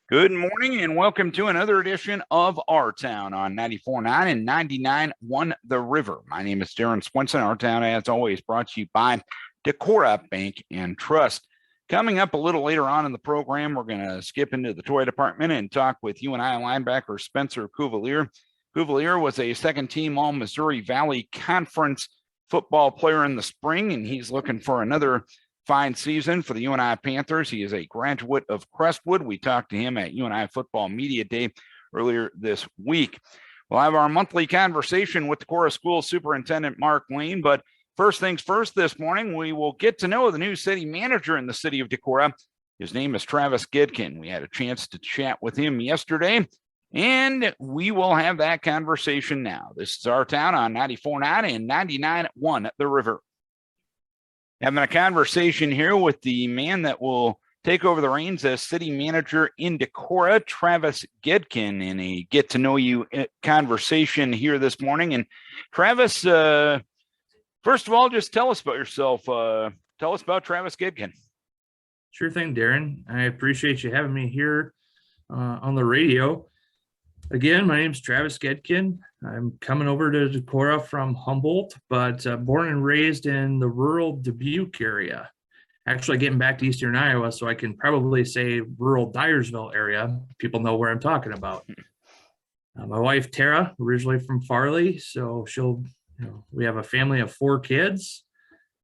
Good morning and welcome to another edition of Our Town on 94.9 and 99.1 The River. My name is Darren Swenson. Our Town, as always, brought to you by Decorah Bank and Trust. Coming up a little later on in the program, we're going to skip into the toy department and talk with UNI linebacker Spencer Cuvelier. Cuvelier was a second-team All-Missouri Valley Conference football player in the spring, and he's looking for another fine season for the UNI Panthers. He is a graduate of Crestwood. We talked to him at UNI Football Media Day earlier this week. We'll have our monthly conversation with Decorah School Superintendent Mark Lane, but first things first this morning, we will get to know the new city manager in the city of Decorah. His name is Travis Goedken. We had a chance to chat with him yesterday, and we will have that conversation now. This is Our Town on 94.9 and 99.1 The River. Having a conversation here with the man that will take over the reins as city manager in Decorah, Travis Goedken, in a get-to-know-you conversation here this morning. And Travis, first of all, just tell us about yourself. Tell us about Travis Goedken. Sure thing, Darren. I appreciate you having me here on the radio. Again, my name is Travis Goedken. I'm coming over to Decorah from Humboldt, but born and raised in the rural Dubuque area. Actually, getting back to Eastern Iowa, so I can probably say rural Dyersville area. People know where I'm talking about. My wife, Tara, originally from Farley, so we have a family of 4 kids.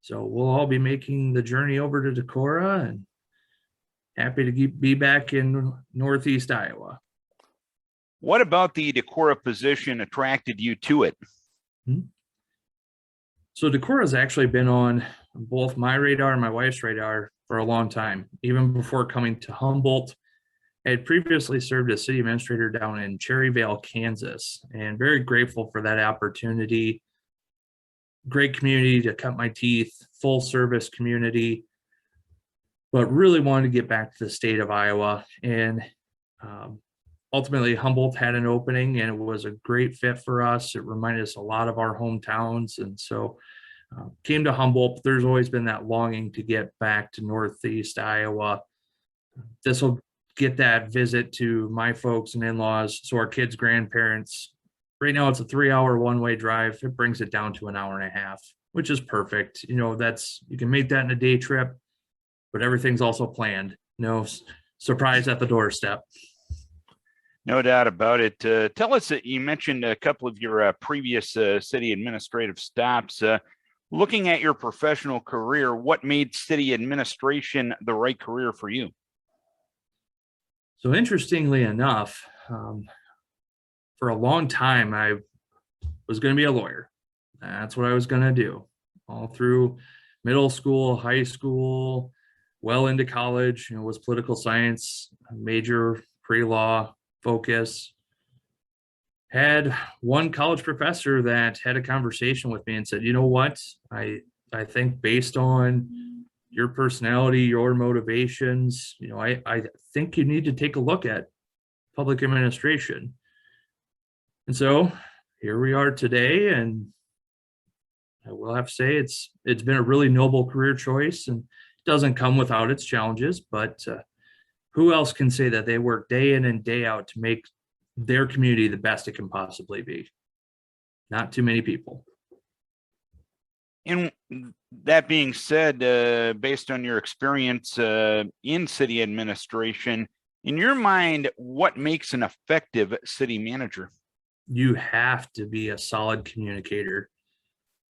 So we'll all be making the journey over to Decorah, and happy to be back in Northeast Iowa. What about the Decorah position attracted you to it? So Decorah has actually been on both my radar and my wife's radar for a long time. Even before coming to Humboldt, I had previously served as city administrator down in Cherryvale, Kansas, and very grateful for that opportunity. Great community to cut my teeth, full service community, but really wanted to get back to the state of Iowa. And ultimately, Humboldt had an opening, and it was a great fit for us. It reminded us a lot of our hometowns, and so came to Humboldt. There's always been that longing to get back to Northeast Iowa. This will get that visit to my folks and in-laws, so our kids' grandparents. Right now, it's a 3-hour one-way drive. It brings it down to an hour and a half, which is perfect. You can make that in a day trip, but everything's also planned. No surprise at the doorstep. No doubt about it. Tell us that you mentioned a couple of your previous city administrative stops. Looking at your professional career, what made city administration the right career for you? So interestingly enough, for a long time, I was going to be a lawyer. That's what I was going to do all through middle school, high school, well into college. Was political science, major, pre-law focus. Had one college professor that had a conversation with me and said, you know what, I think based on your personality, your motivations, I think you need to take a look at public administration. And so here we are today, and I will have to say it's been a really noble career choice, and it doesn't come without its challenges, but who else can say that they work day in and day out to make their community the best it can possibly be? Not too many people. And that being said, based on your experience in city administration, in your mind, what makes an effective city manager? You have to be a solid communicator,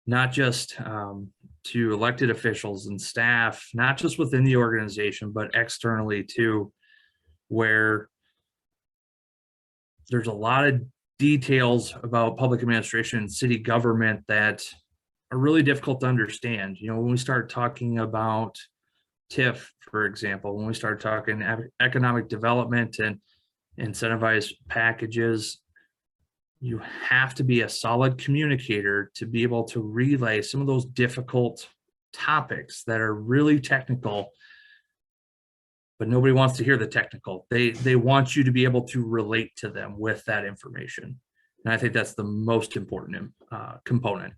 not just to elected officials and staff, not just within the organization, but externally too, where there's a lot of details about public administration and city government that are really difficult to understand. When we start talking about TIF, for example, when we start talking economic development and incentivized packages, you have to be a solid communicator to be able to relay some of those difficult topics that are really technical, but nobody wants to hear the technical. They want you to be able to relate to them with that information. And I think that's the most important component.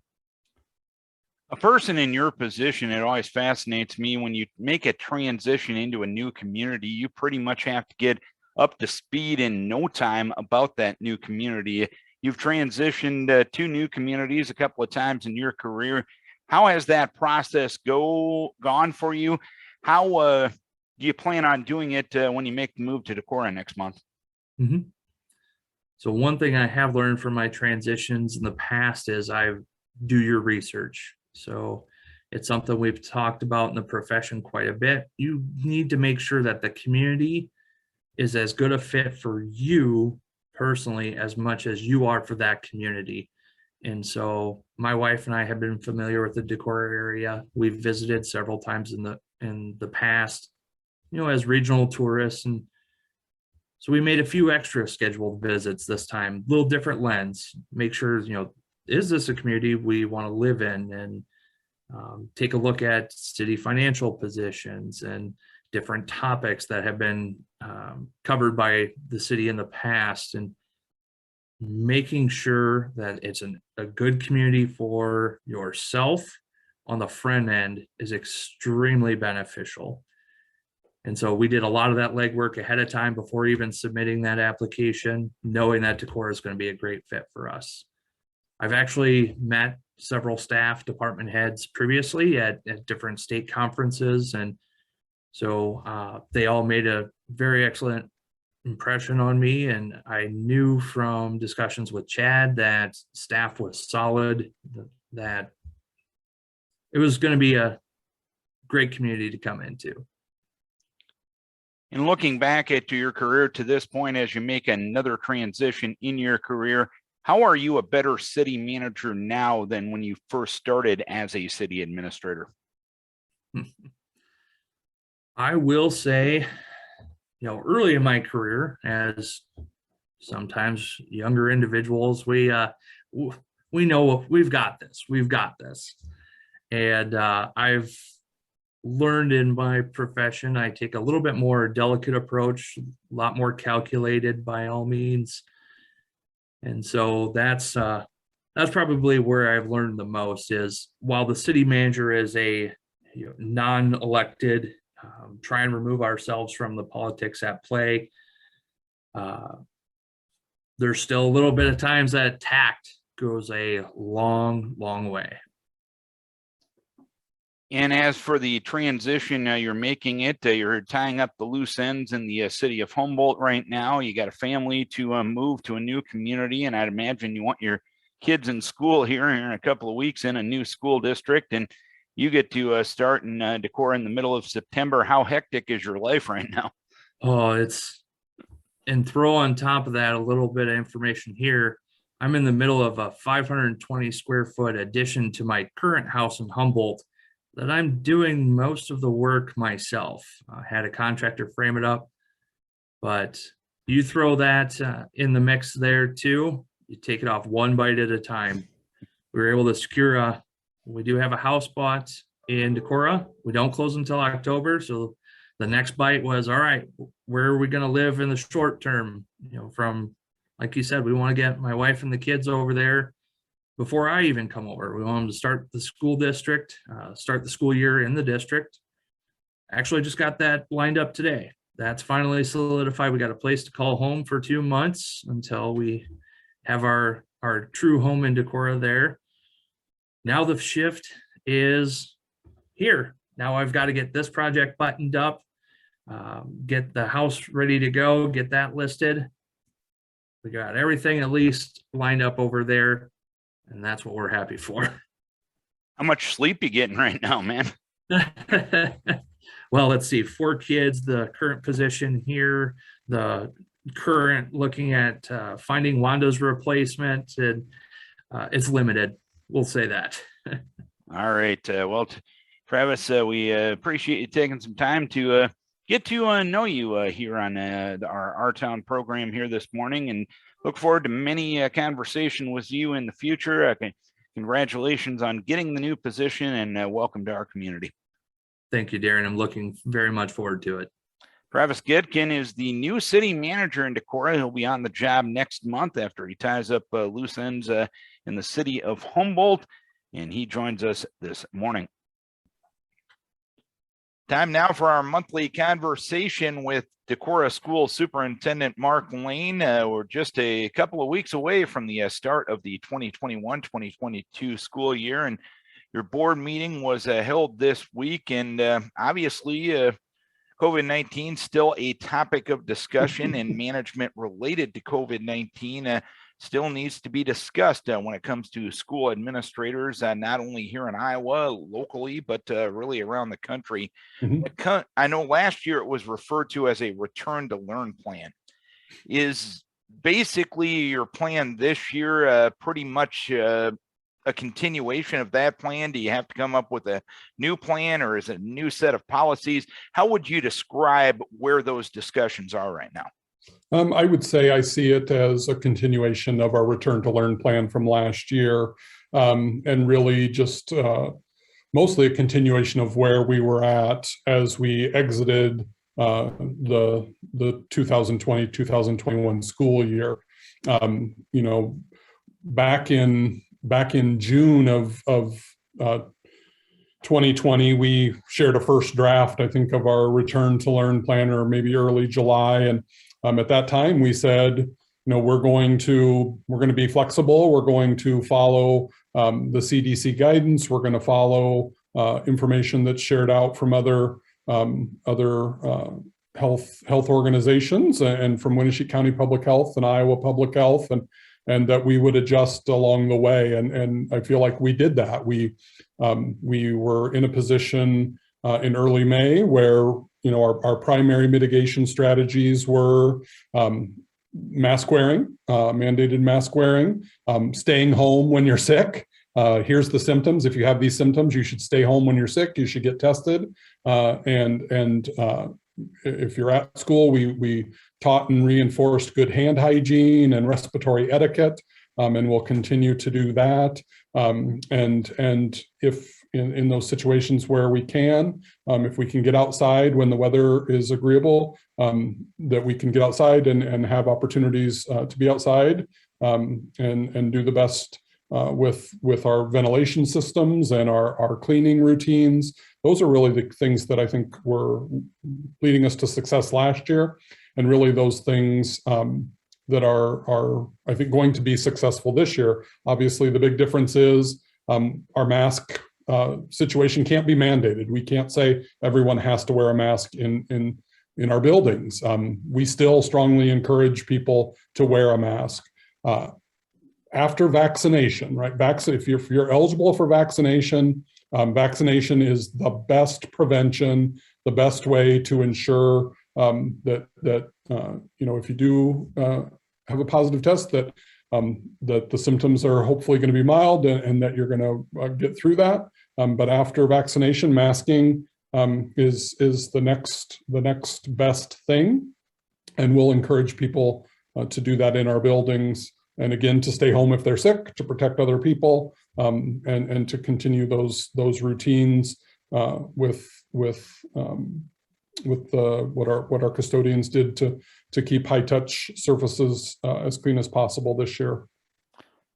A person in your position, it always fascinates me when you make a transition into a new community, you pretty much have to get up to speed in no time about that new community. You've transitioned to new communities a couple of times in your career. How has that process gone for you? How do you plan on doing it when you make the move to Decorah next month? Mhm. So one thing I have learned from my transitions in the past is do your research. So it's something we've talked about in the profession quite a bit. You need to make sure that the community is as good a fit for you personally as much as you are for that community. And so my wife and I have been familiar with the Decorah area. We've visited several times in the past, as regional tourists. And so we made a few extra scheduled visits this time, little different lens, make sure, is this a community we want to live in? And take a look at city financial positions and different topics that have been covered by the city in the past, and making sure that it's a good community for yourself on the front end is extremely beneficial. And so we did a lot of that legwork ahead of time before even submitting that application, knowing that Decorah is going to be a great fit for us. I've actually met several staff department heads previously at different state conferences. And so they all made a very excellent impression on me. And I knew from discussions with Chad that staff was solid, that it was going to be a great community to come into. And looking back at your career to this point, as you make another transition in your career, how are you a better city manager now than when you first started as a city administrator? I will say, early in my career, as sometimes younger individuals, we know we've got this. And I've learned in my profession, I take a little bit more delicate approach, a lot more calculated by all means. And so that's probably where I've learned the most, is while the city manager is a non-elected, try and remove ourselves from the politics at play. There's still a little bit of times that tact goes a long, long way. And as for the transition, you're making it, you're tying up the loose ends in the city of Humboldt right now. You got a family to move to a new community, and I'd imagine you want your kids in school here in a couple of weeks in a new school district, and you get to start in Decorah in the middle of September. How hectic is your life right now? Oh, and throw on top of that a little bit of information here. I'm in the middle of a 520 square foot addition to my current house in Humboldt that I'm doing most of the work myself. I had a contractor frame it up, but you throw that in the mix there too. You take it off one bite at a time. We were able to secure we do have a house bought in Decorah. We don't close until October. So the next bite was, all right, where are we going to live in the short term? From, like you said, we want to get my wife and the kids over there before I even come over. We want them to start the school district, start the school year in the district. Actually just got that lined up today. That's finally solidified. We got a place to call home for 2 months until we have our true home in Decorah there. Now the shift is here. Now I've got to get this project buttoned up, get the house ready to go, get that listed. We got everything at least lined up over there, and that's what we're happy for. How much sleep you getting right now, man? Well, let's see, 4 kids, the current position here, the current looking at finding Wanda's replacement, and it's limited. We'll say that. All right. Well, Travis, we appreciate you taking some time to get to know you here on our Town program here this morning, and look forward to many conversation with you in the future. Congratulations on getting the new position, and welcome to our community. Thank you, Darren. I'm looking very much forward to it. Travis Goedken is the new city manager in Decorah. He'll be on the job next month after he ties up loose ends in the city of Humboldt, and he joins us this morning. Time now for our monthly conversation with Decorah School Superintendent Mark Lane. We're just a couple of weeks away from the start of the 2021-2022 school year, and your board meeting was held this week. And obviously, COVID-19 still a topic of discussion, and management related to COVID-19 still needs to be discussed when it comes to school administrators, not only here in Iowa locally, but really around the country. Mm-hmm. I know last year it was referred to as a return to learn plan. Is basically your plan this year pretty much a continuation of that plan? Do you have to come up with a new plan, or is it a new set of policies? How would you describe where those discussions are right now? I would say I see it as a continuation of our return to learn plan from last year, and really just mostly a continuation of where we were at as we exited the 2020-2021 school year. You know, back in June of 2020, we shared a first draft, I think, of our return to learn plan, or maybe early July. And at that time, we said, you know, we're going to be flexible. We're going to follow the CDC guidance. We're going to follow information that's shared out from other health organizations, and from Winnebago County Public Health and Iowa Public Health, and that we would adjust along the way. And I feel like we did that. We were in a position in early May where, you know, our primary mitigation strategies were mask wearing, mandated mask wearing, staying home when you're sick. Here's the symptoms. If you have these symptoms, you should stay home when you're sick. You should get tested. And if you're at school, we taught and reinforced good hand hygiene and respiratory etiquette, and we'll continue to do that. And if in those situations where we can, if we can get outside when the weather is agreeable, that we can get outside and have opportunities to be outside, and do the best with our ventilation systems and our cleaning routines. Those are really the things that I think were leading us to success last year, and really those things that are I think going to be successful this year. Obviously, the big difference is our mask situation can't be mandated. We can't say everyone has to wear a mask in our buildings. We still strongly encourage people to wear a mask after vaccination, right? If you're eligible for vaccination, vaccination is the best prevention, the best way to ensure that you know, if you do have a positive test, that the symptoms are hopefully going to be mild, and that you're going to get through that. But after vaccination, masking is the next best thing, and we'll encourage people to do that in our buildings. And again, to stay home if they're sick, to protect other people, and to continue those routines with what our custodians did to keep high touch surfaces as clean as possible this year.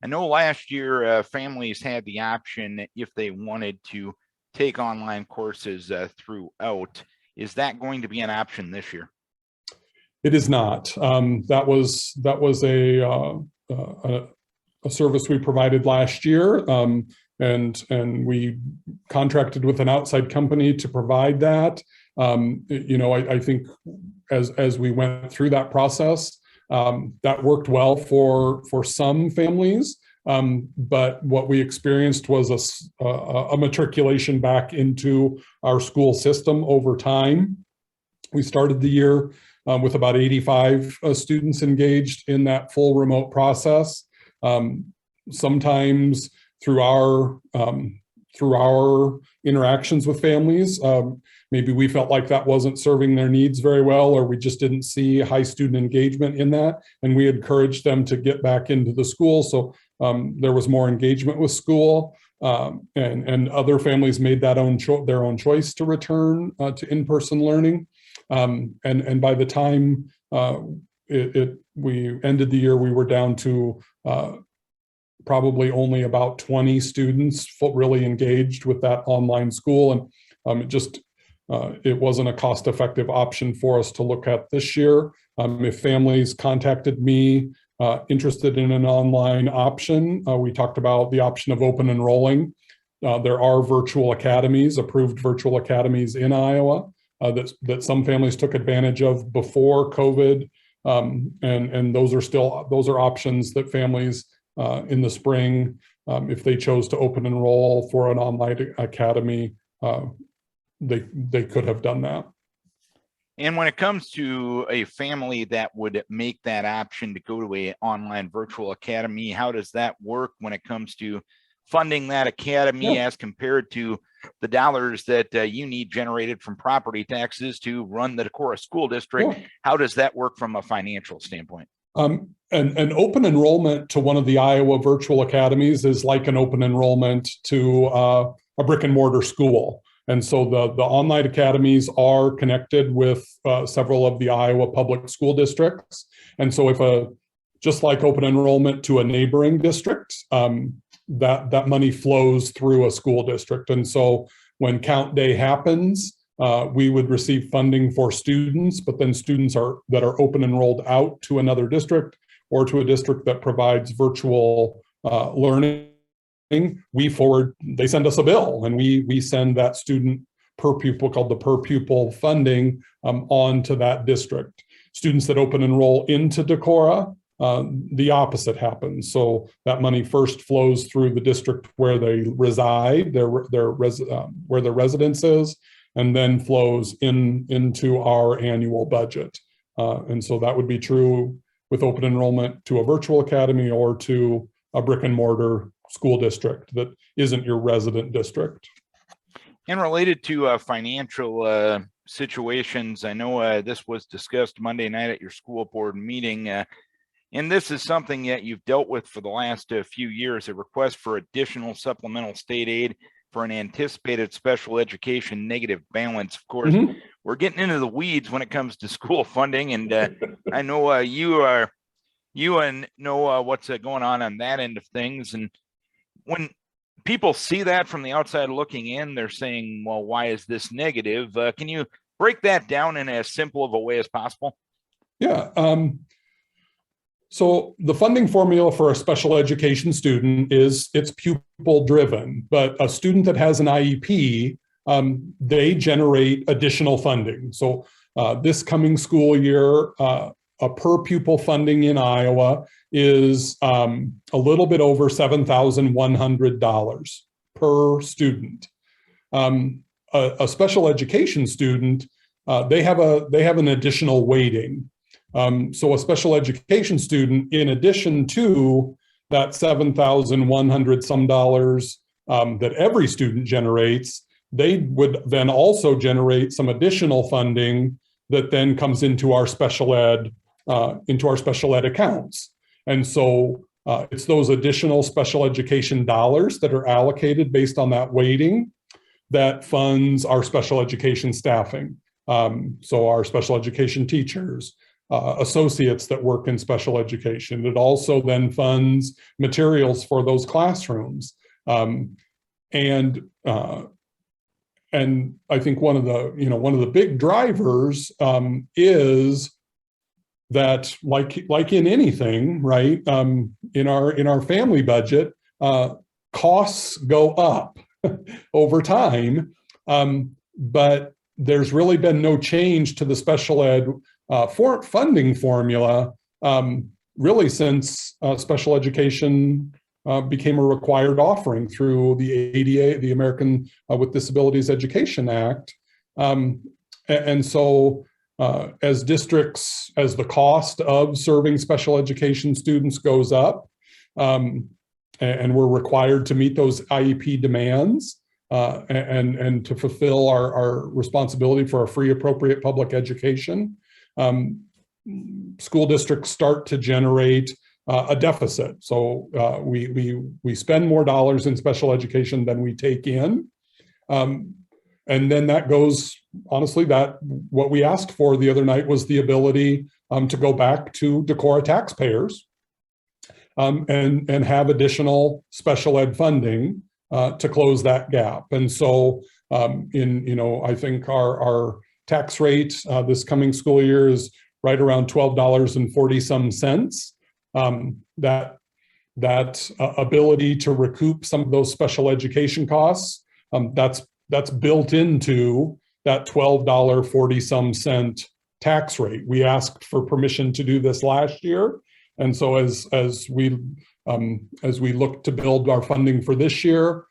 I know last year families had the option if they wanted to take online courses throughout. Is that going to be an option this year? It is not. That was a service we provided last year, and we contracted with an outside company to provide that. You know, I think as we went through that process, that worked well for some families, but what we experienced was a matriculation back into our school system over time. We started the year with about 85 students engaged in that full remote process. Sometimes through our interactions with families, maybe we felt like that wasn't serving their needs very well, or we just didn't see high student engagement in that, and we encouraged them to get back into the school. So there was more engagement with school, and other families made that their own choice to return to in-person learning. And by the time we ended the year, we were down to probably only about 20 students really engaged with that online school. And it just it wasn't a cost-effective option for us to look at this year. If families contacted me interested in an online option, we talked about the option of open enrolling. There are virtual academies, approved virtual academies in Iowa that some families took advantage of before COVID, and those are options that families in the spring, if they chose to open enroll for an online academy, they could have done that. And when it comes to a family that would make that option to go to an online virtual academy, how does that work when it comes to funding that academy as compared to the dollars that you need generated from property taxes to run the Decorah School District? How does that work from a financial standpoint? An open enrollment to one of the Iowa virtual academies is like an open enrollment to a brick and mortar school. And so the online academies are connected with several of the Iowa public school districts. And so if just like open enrollment to a neighboring district, that money flows through a school district. And so when count day happens, we would receive funding for students, but then students that are open enrolled out to another district or to a district that provides virtual learning, they send us a bill, and we send that student per pupil, called the per pupil funding, on to that district. Students that open enroll into Decorah, the opposite happens. So that money first flows through the district where they reside, where their residence is, and then flows into our annual budget. And so that would be true with open enrollment to a virtual academy or to a brick and mortar school district that isn't your resident district. And related to financial situations, I know this was discussed Monday night at your school board meeting, and this is something that you've dealt with for the last few years, a request for additional supplemental state aid for an anticipated special education negative balance. Of course, we're getting into the weeds when it comes to school funding, and I know you know what's going on that end of things. And when people see that from the outside looking in, they're saying, well, why is this negative? Can you break that down in as simple of a way as possible? Yeah. So the funding formula for a special education student it's pupil driven, but a student that has an IEP, they generate additional funding. So this coming school year, a per pupil funding in Iowa is a little bit over $7,100 per student. A special education student, they have an additional weighting. So a special education student, in addition to that $7,100 some dollars that every student generates, they would then also generate some additional funding that then comes into our special ed accounts. And so it's those additional special education dollars that are allocated based on that weighting that funds our special education staffing. So our special education teachers, associates that work in special education. It also then funds materials for those classrooms. And I think one of the big drivers is that, like in anything, right? In our family budget, costs go up over time, but there's really been no change to the special ed funding formula really since special education became a required offering through the ADA, the American with Disabilities Education Act. And so as the cost of serving special education students goes up, and we're required to meet those IEP demands and to fulfill our responsibility for a free, appropriate public education, school districts start to generate a deficit. So we spend more dollars in special education than we take in. And then that goes, honestly, what we asked for the other night was the ability to go back to Decorah taxpayers and have additional special ed funding to close that gap. And so I think our tax rate this coming school year is right around $12.40 some cents. That ability to recoup some of those special education costs, that's built into that $12.40 some cent tax rate. We asked for permission to do this last year, and so as we look to build our funding for this year,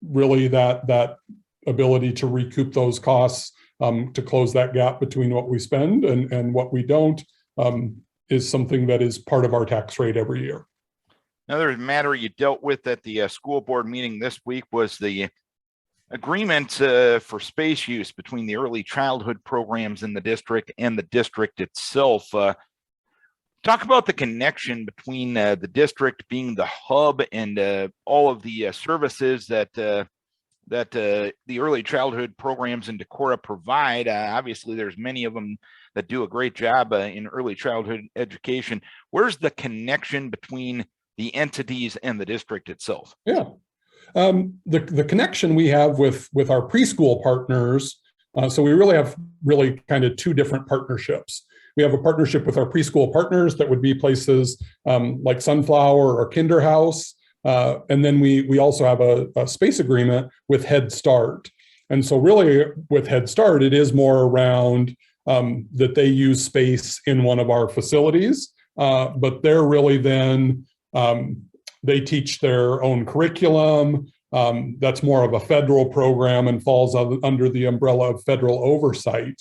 really that ability to recoup those costs, to close that gap between what we spend and what we don't, is something that is part of our tax rate every year. Another matter you dealt with at the school board meeting this week was the agreement for space use between the early childhood programs in the district and the district itself. Talk about the connection between the district being the hub and all of the services that the early childhood programs in Decorah provide. Obviously, there's many of them that do a great job in early childhood education. Where's the connection between the entities and the district itself? Yeah, the connection we have with our preschool partners. So we really have kind of two different partnerships. We have a partnership with our preschool partners that would be places like Sunflower or Kinderhouse. And then we also have a space agreement with Head Start. And so really with Head Start, it is more around that they use space in one of our facilities, but they're really then, they teach their own curriculum. That's more of a federal program and falls under the umbrella of federal oversight.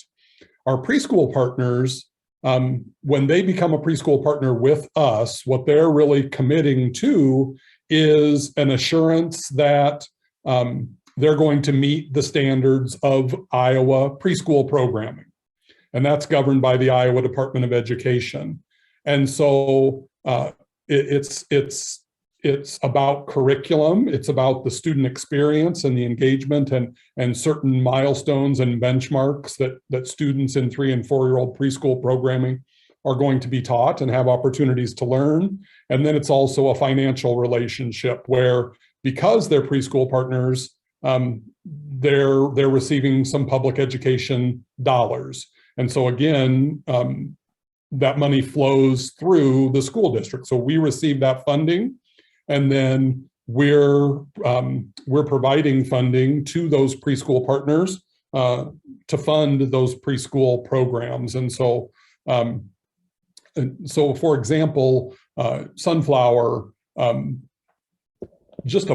Our preschool partners, when they become a preschool partner with us, what they're really committing to is an assurance that they're going to meet the standards of Iowa preschool programming. And that's governed by the Iowa Department of Education. And so it's about curriculum, it's about the student experience and the engagement and certain milestones and benchmarks that students in 3- and 4-year-old preschool programming are going to be taught and have opportunities to learn. And then it's also a financial relationship where, because they're preschool partners, they're receiving some public education dollars. And so again, that money flows through the school district. So we receive that funding, and then we're providing funding to those preschool partners to fund those preschool programs. And so, for example, Sunflower, if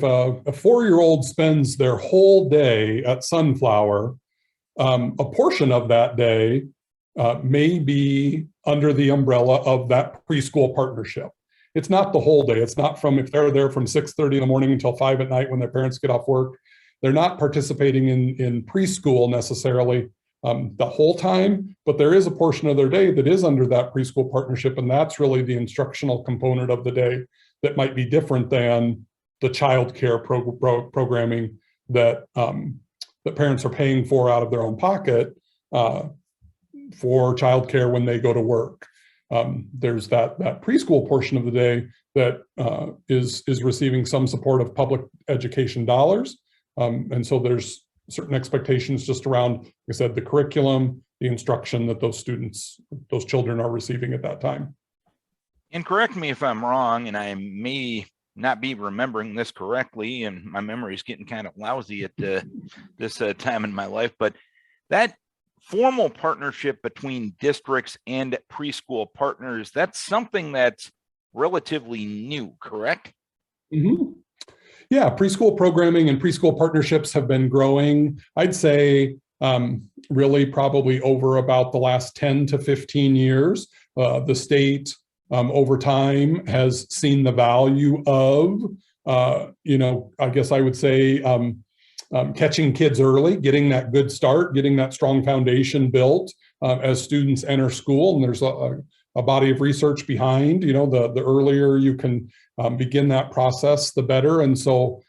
a 4-year-old spends their whole day at Sunflower, a portion of that day may be under the umbrella of that preschool partnership. It's not the whole day. It's not if they're there from 6:30 in the morning until 5 at night when their parents get off work. They're not participating in preschool necessarily the whole time, but there is a portion of their day that is under that preschool partnership, and that's really the instructional component of the day that might be different than the child care programming that parents are paying for out of their own pocket for childcare when they go to work. There's that preschool portion of the day that is receiving some support of public education dollars. And so there's certain expectations just around, like I said, the curriculum, the instruction that those children are receiving at that time. And correct me if I'm wrong, and I may not be remembering this correctly, and my memory is getting kind of lousy at this time in my life, but that formal partnership between districts and preschool partners, that's something that's relatively new, correct? Mm-hmm. Yeah, preschool programming and preschool partnerships have been growing, I'd say, really probably over about the last 10 to 15 years. The state over time has seen the value of, I guess I would say, catching kids early, getting that good start, getting that strong foundation built as students enter school. And there's a body of research behind, the earlier you can begin that process, the better. And so,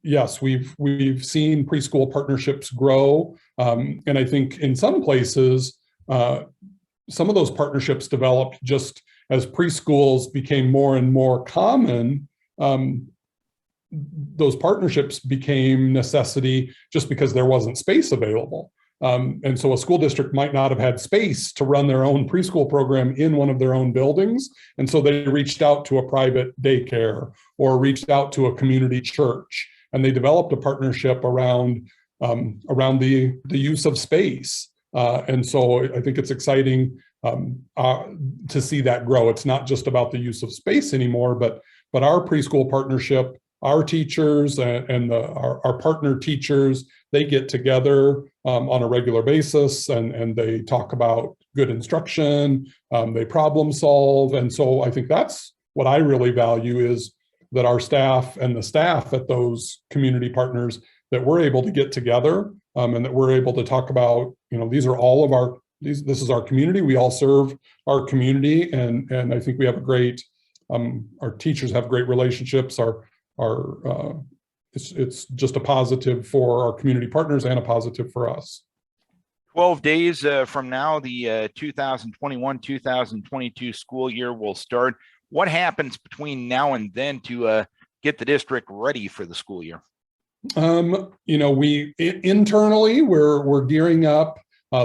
yes, we've seen preschool partnerships grow. And I think in some places, some of those partnerships developed just as preschools became more and more common those partnerships became necessity just because there wasn't space available. And so a school district might not have had space to run their own preschool program in one of their own buildings. And so they reached out to a private daycare or reached out to a community church, and they developed a partnership around the use of space. And so I think it's exciting to see that grow. It's not just about the use of space anymore, but our preschool partnership, our teachers and our partner teachers, they get together on a regular basis and they talk about good instruction, they problem solve. And so I think that's what I really value, is that our staff and the staff at those community partners, that we're able to get together and that we're able to talk about, these are all of our, this is our community. We all serve our community. And I think we have a great, our teachers have great relationships. It's just a positive for our community partners and a positive for us. 12 days from now, the 2021-2022 school year will start. What happens between now and then to get the district ready for the school year? We internally, we're gearing up.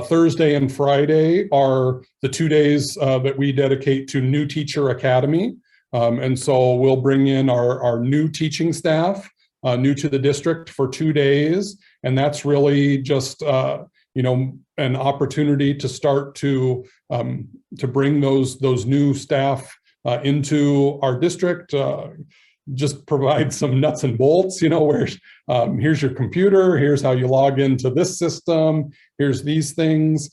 Thursday and Friday are the 2 days that we dedicate to New Teacher Academy. And so we'll bring in our new teaching staff, new to the district, for 2 days. And that's really just, an opportunity to start to bring those new staff into our district, just provide some nuts and bolts, where here's your computer, here's how you log into this system, here's these things.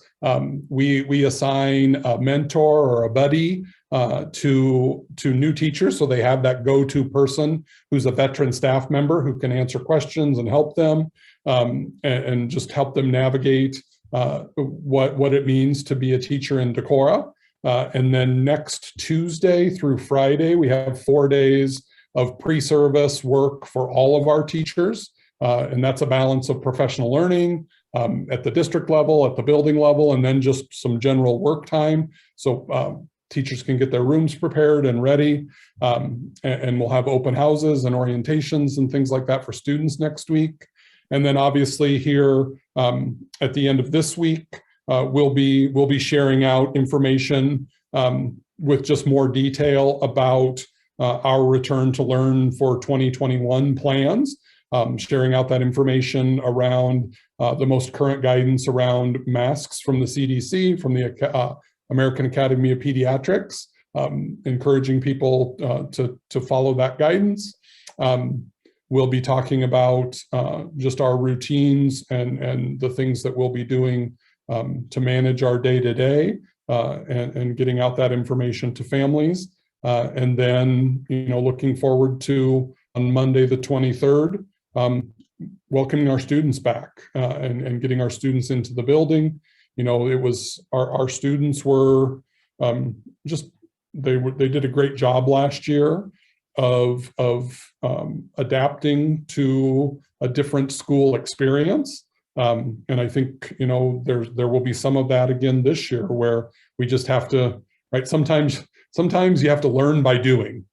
We assign a mentor or a buddy to new teachers, so they have that go-to person who's a veteran staff member who can answer questions and help them, and just help them navigate what it means to be a teacher in Decorah. And then next Tuesday through Friday, we have 4 days of pre-service work for all of our teachers. And that's a balance of professional learning at the district level, at the building level, and then just some general work time. So teachers can get their rooms prepared and ready. And we'll have open houses and orientations and things like that for students next week. And then obviously here at the end of this week, we'll be sharing out information with just more detail about our return to learn for 2021 plans, sharing out that information around the most current guidance around masks from the CDC, from the American Academy of Pediatrics, encouraging people to follow that guidance. We'll be talking about just our routines and the things that we'll be doing to manage our day-to-day and getting out that information to families. And then, looking forward to, on Monday, the 23rd, welcoming our students back and getting our students into the building. It was our students were they did a great job last year of adapting to a different school experience. And I think, there will be some of that again this year, where we just have to, right? Sometimes you have to learn by doing.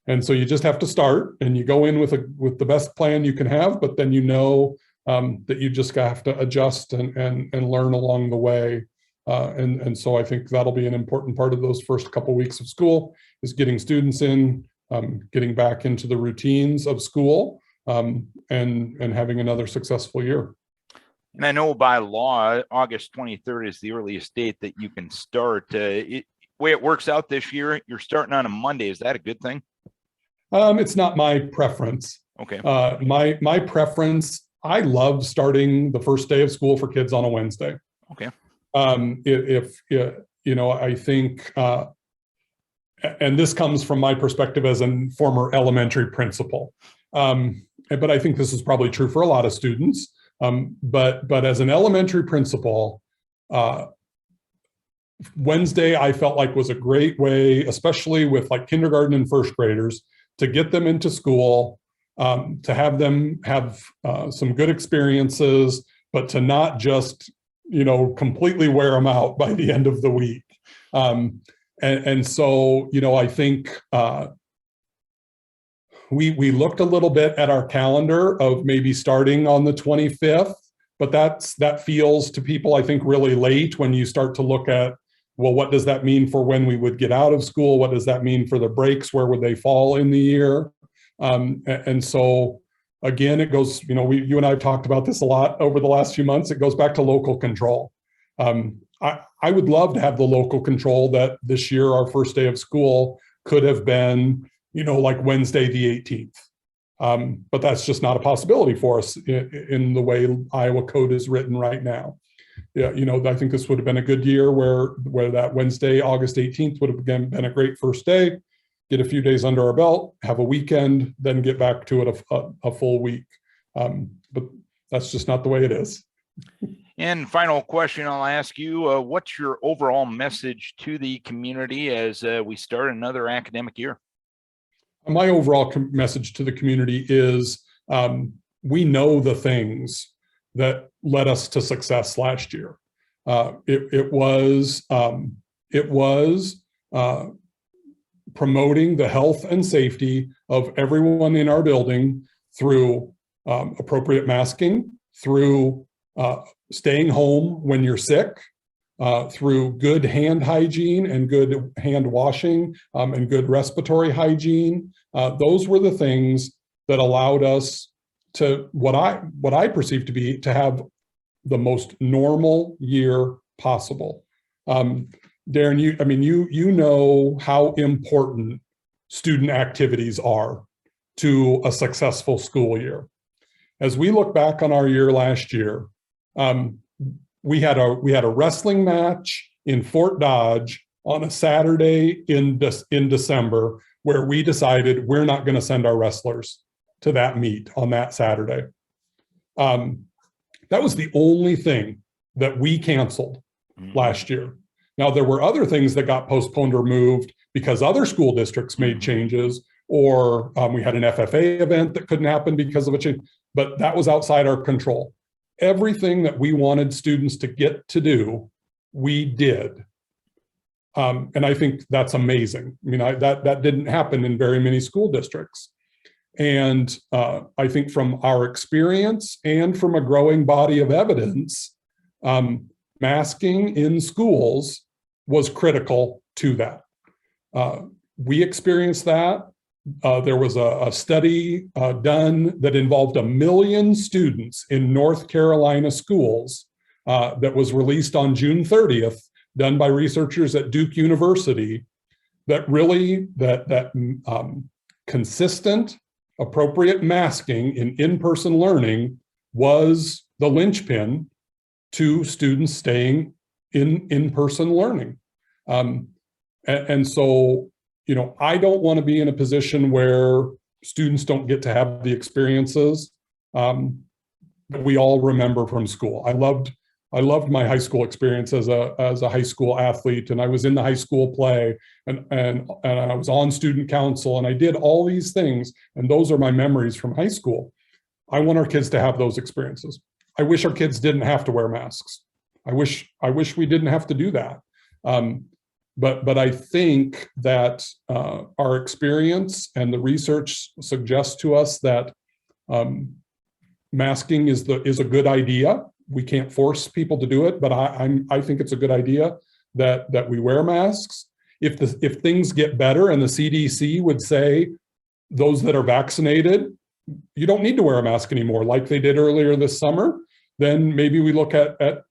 And so you just have to start, and you go in with the best plan you can have, but then that you just have to adjust and learn along the way. And so I think that'll be an important part of those first couple weeks of school, is getting students in, getting back into the routines of school, and having another successful year. And I know by law, August 23rd is the earliest date that you can start. Way it works out this year, you're starting on a Monday. Is that a good thing? It's not my preference. Okay. My preference, I love starting the first day of school for kids on a Wednesday. Okay. I think, and this comes from my perspective as a former elementary principal, but I think this is probably true for a lot of students. But as an elementary principal, Wednesday I felt like was a great way, especially with like kindergarten and first graders, to get them into school, to have them have some good experiences, but to not just, completely wear them out by the end of the week. And so, I think we looked a little bit at our calendar of maybe starting on the 25th, but that feels to people, I think, really late when you start to look at, well, what does that mean for when we would get out of school? What does that mean for the breaks? Where would they fall in the year? And so again, it goes, you and I have talked about this a lot over the last few months. It goes back to local control. I would love to have the local control that this year, our first day of school could have been, like Wednesday, the 18th. But that's just not a possibility for us in the way Iowa code is written right now. Yeah, I think this would have been a good year where that Wednesday, August 18th would have been a great first day, get a few days under our belt, have a weekend, then get back to it a full week. But that's just not the way it is. And final question I'll ask you, what's your overall message to the community as we start another academic year? My overall message to the community is we know the things that led us to success last year. It was promoting the health and safety of everyone in our building through appropriate masking, through staying home when you're sick, through good hand hygiene and good hand washing and good respiratory hygiene. Those were the things that allowed us to what I perceive to have the most normal year possible. Darren, you know how important student activities are to a successful school year. As we look back on our year last year, we had a wrestling match in Fort Dodge on a Saturday in December, where we decided we're not going to send our wrestlers to that meet on that Saturday. That was the only thing that we canceled last year. Now, there were other things that got postponed or moved because other school districts made changes, or we had an FFA event that couldn't happen because of a change, but that was outside our control. Everything that we wanted students to get to do, we did. And I think that's amazing. That didn't happen in very many school districts. And I think from our experience and from a growing body of evidence, masking in schools was critical to that. We experienced that. There was a study done that involved 1 million students in North Carolina schools that was released on June 30th, done by researchers at Duke University, that really, that consistent, appropriate masking in in-person learning was the linchpin to students staying in in-person learning. And so, I don't want to be in a position where students don't get to have the experiences that we all remember from school. I loved my high school experience as a high school athlete, and I was in the high school play, and I was on student council, and I did all these things, and those are my memories from high school. I want our kids to have those experiences. I wish our kids didn't have to wear masks. I wish we didn't have to do that. But I think that our experience and the research suggests to us that masking is a good idea. We can't force people to do it, but I think it's a good idea that we wear masks. If things get better and the CDC would say those that are vaccinated, you don't need to wear a mask anymore, like they did earlier this summer, then maybe we look at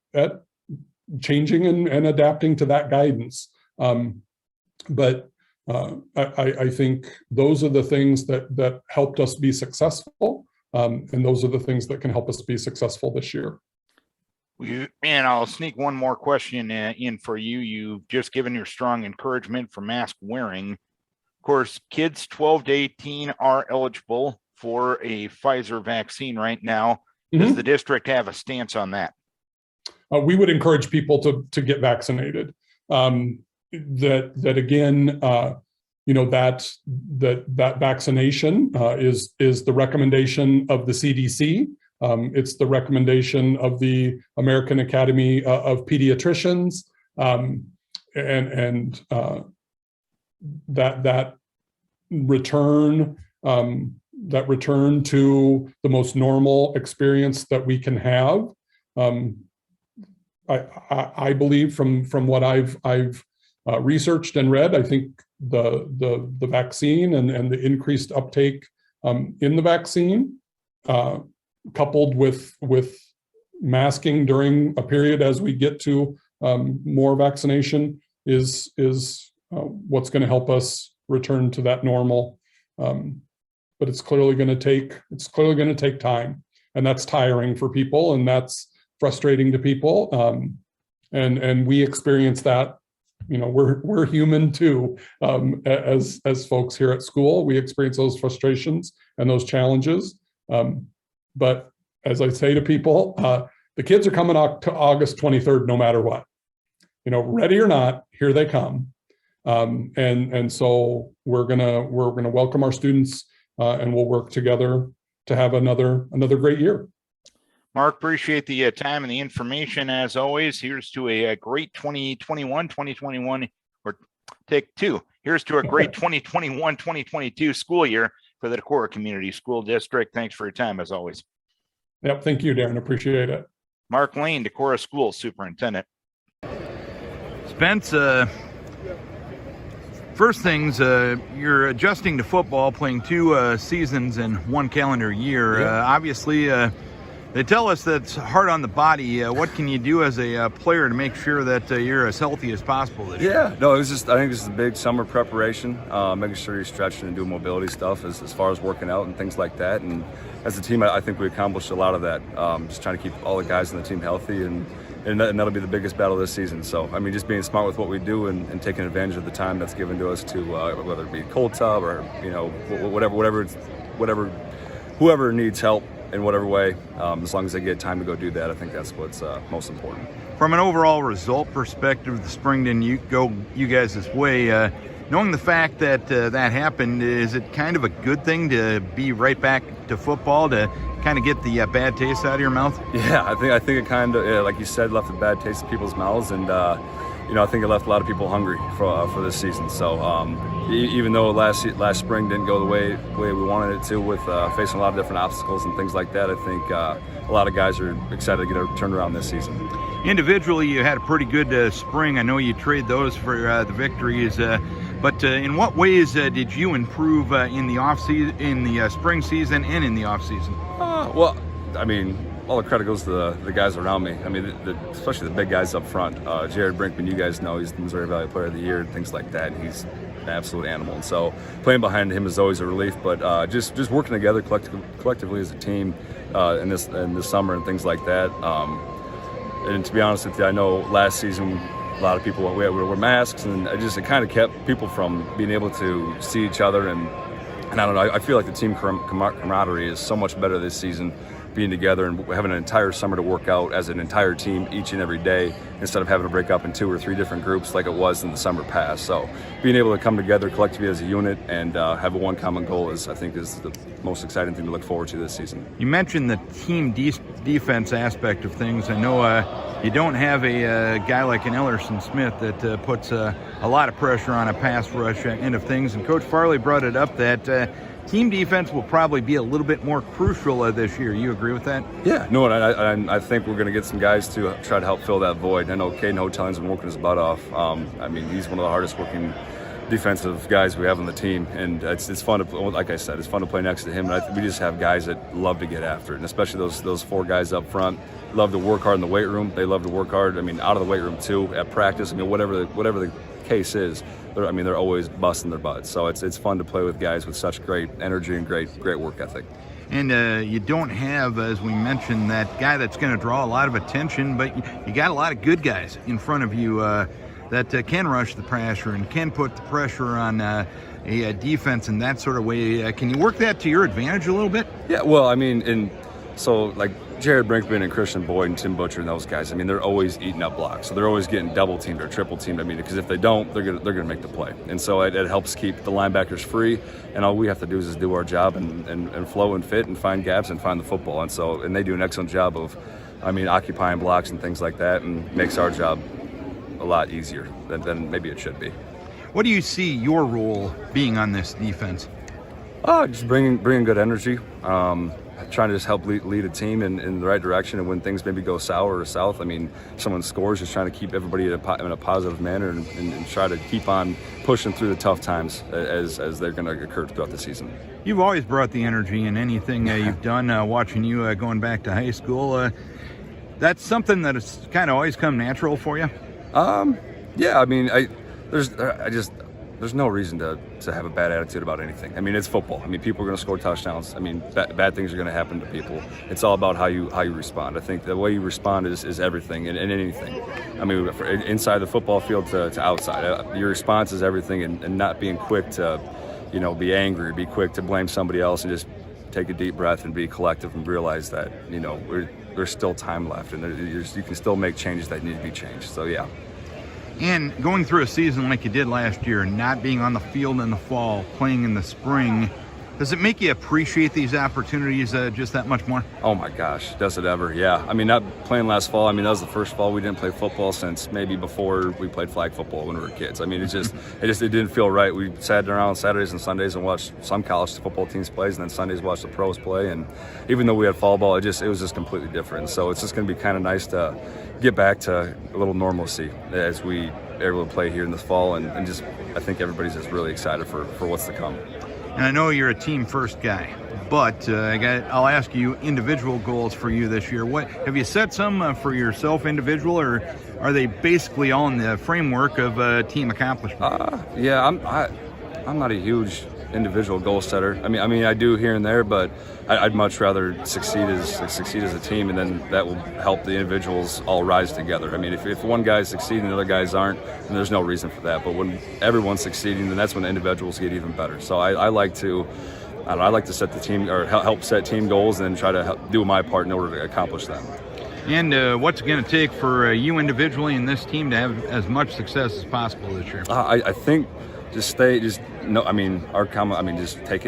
changing and adapting to that guidance. But I think those are the things that helped us be successful, and those are the things that can help us be successful this year. And I'll sneak one more question in for you. You've just given your strong encouragement for mask wearing. Of course, kids 12 to 18 are eligible for a Pfizer vaccine right now. Does the district have a stance on that? We would encourage people to get vaccinated. That again, that vaccination is the recommendation of the CDC. It's the recommendation of the American Academy of Pediatricians, and that return that return to the most normal experience that we can have. I believe from what I've researched and read, I think the vaccine and the increased uptake in the vaccine, coupled with masking during a period as we get to more vaccination, is what's going to help us return to that normal. But it's clearly going to take time, and that's tiring for people, and that's frustrating to people. And we experience that. We're human too, as folks here at school. We experience those frustrations and those challenges. But as I say to people, the kids are coming to August 23rd, no matter what. Ready or not, here they come. And so we're gonna welcome our students, and we'll work together to have another great year. Mark, appreciate the time and the information as always. Here's to a great 2021, or take two. Here's to a great 2021-2022 school year for the Decorah Community School District. Thanks for your time as always. Yep, thank you, Darren. Appreciate it. Mark Lane, Decorah School Superintendent. Spence, first things, you're adjusting to football, playing 2 seasons in 1 calendar year. Yeah. Obviously, they tell us that's hard on the body. What can you do as a player to make sure that you're as healthy as possible this year? Yeah, no, I think this is a big summer preparation, making sure you're stretching and doing mobility stuff as far as working out and things like that. And as a team, I think we accomplished a lot of that. Just trying to keep all the guys in the team healthy, and that'll be the biggest battle this season. So, just being smart with what we do and taking advantage of the time that's given to us to, whether it be cold tub or, whoever needs help in whatever way, as long as they get time to go do that, I think that's what's most important. From an overall result perspective, the spring didn't go you guys' way. Knowing the fact that that happened, is it kind of a good thing to be right back to football, to kind of get the bad taste out of your mouth? Yeah, I think it kind of, like you said, left a bad taste in people's mouths, and I think it left a lot of people hungry for this season. So even though last spring didn't go the way we wanted it to, with facing a lot of different obstacles and things like that, I think a lot of guys are excited to get a turnaround this season. Individually, you had a pretty good spring. I know you trade those for the victories, but in what ways did you improve in the off season, in the spring season, and in the off season? Well, all the credit goes to the guys around me. Especially the big guys up front. Jared Brinkman, you guys know, he's the Missouri Valley Player of the Year and things like that. And he's an absolute animal. And so playing behind him is always a relief. But just working together collectively as a team in this summer and things like that. And to be honest with you, I know last season a lot of people were masks, and it kind of kept people from being able to see each other. And I don't know. I feel like the team camaraderie is so much better this season, being together and having an entire summer to work out as an entire team each and every day, instead of having to break up in 2 or 3 different groups like it was in the summer past. So being able to come together collectively as a unit and have one common goal I think is the most exciting thing to look forward to this season. You mentioned the team defense aspect of things. I know you don't have a guy like an Ellerson Smith that puts a lot of pressure on a pass rush end of things, and Coach Farley brought it up that team defense will probably be a little bit more crucial this year. You agree with that? Yeah, no, and I think we're going to get some guys to try to help fill that void. I know Caden Hoteling's been working his butt off. He's one of the hardest working defensive guys we have on the team, and it's fun to, like I said, it's fun to play next to him. And we just have guys that love to get after it, and especially those 4 guys up front love to work hard in the weight room. They love to work hard. Out of the weight room too, at practice. Whatever the case is, they're always busting their butts. So it's fun to play with guys with such great energy and great work ethic. And you don't have, as we mentioned, that guy that's going to draw a lot of attention, but you got a lot of good guys in front of you that can rush the pressure and can put the pressure on a defense in that sort of way. Can you work that to your advantage a little bit? Yeah, well, so like Jared Brinkman and Christian Boyd and Tim Butcher and those guys, they're always eating up blocks. So they're always getting double teamed or triple teamed. Because if they don't, they're gonna make the play. And so it helps keep the linebackers free. And all we have to do is do our job and flow and fit and find gaps and find the football. And they do an excellent job of, occupying blocks and things like that, and makes our job a lot easier than maybe it should be. What do you see your role being on this defense? Just bringing good energy. Trying to just help lead a team in the right direction, and when things maybe go sour or south, I mean, if someone scores, just trying to keep everybody in a positive manner and try to keep on pushing through the tough times as they're going to occur throughout the season. You've always brought the energy in anything you've done. Watching you going back to high school, that's something that has kind of always come natural for you. Yeah, I mean, there's no reason to have a bad attitude about anything. I mean, it's football. I mean, people are going to score touchdowns. I mean, bad things are going to happen to people. It's all about how you respond. I think the way you respond is everything and anything. I mean, inside the football field to outside, your response is everything, and not being quick to, be angry, be quick to blame somebody else, and just take a deep breath and be collective and realize that, there's still time left, and you can still make changes that need to be changed. So, yeah. And going through a season like you did last year, not being on the field in the fall, playing in the spring, does it make you appreciate these opportunities just that much more? Oh my gosh, does it ever? Yeah. I mean, not playing last fall. I mean, that was the first fall we didn't play football since maybe before we played flag football when we were kids. I mean, it didn't feel right. We sat around Saturdays and Sundays and watched some college football teams play, and then Sundays watched the pros play. And even though we had fall ball, it was just completely different. So it's just going to be kind of nice to get back to a little normalcy as we are able to play here in this fall, and just I think everybody's just really excited for what's to come. And I know you're a team first guy, but I'll ask you individual goals for you this year. What have you set some for yourself individual, or are they basically all in the framework of team accomplishment? Yeah, I'm not a huge individual goal setter. I mean, I do here and there, but I'd much rather succeed as a team, and then that will help the individuals all rise together. I mean, if one guy's succeeding and the other guys aren't, then there's no reason for that. But when everyone's succeeding, then that's when the individuals get even better. So I like to set the team, or help set team goals, and try to do my part in order to accomplish them. And what's it going to take for you individually and this team to have as much success as possible this year? I think just taking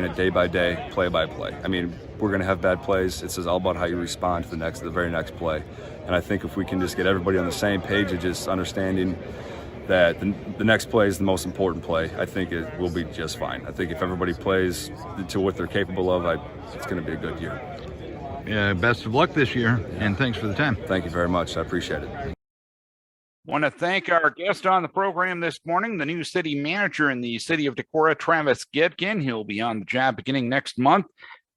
it day by day, play by play. I mean, we're going to have bad plays. It's all about how you respond to the very next play. And I think if we can just get everybody on the same page of just understanding that the next play is the most important play, I think it will be just fine. I think if everybody plays to what they're capable of, it's going to be a good year. Yeah, best of luck this year, and thanks for the time. Thank you very much. I appreciate it. Want to thank our guest on the program this morning, the new city manager in the city of Decorah, Travis Goedken. He'll be on the job beginning next month.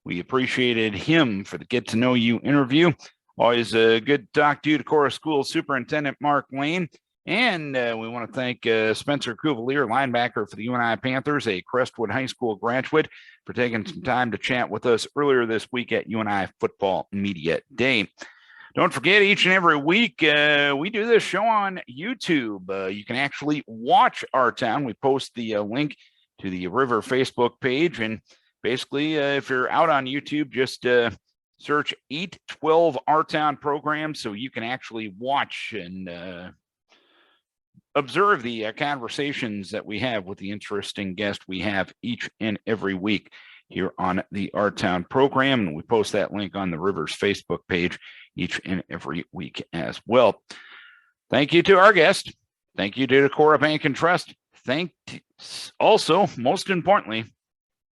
We appreciated him for the Get to Know You interview. Always good to talk to you, Decorah School Superintendent Mark Lane. And we want to thank Spencer Cuvelier, linebacker for the UNI Panthers, a Crestwood High School graduate, for taking some time to chat with us earlier this week at UNI Football Media Day. Don't forget, each and every week, we do this show on YouTube. You can actually watch Our Town. We post the link to the River Facebook page. And basically, if you're out on YouTube, just search 812 Our Town programs so you can actually watch and observe the conversations that we have with the interesting guest we have each and every week here on the Our Town program. And we post that link on the Rivers Facebook page each and every week as well. Thank you to our guest. Thank you to Decorah Bank and Trust. Thank also, most importantly,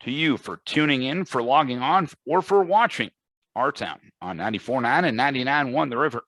to you for tuning in, for logging on, or for watching Our Town on 94.9 and 99.1 The River.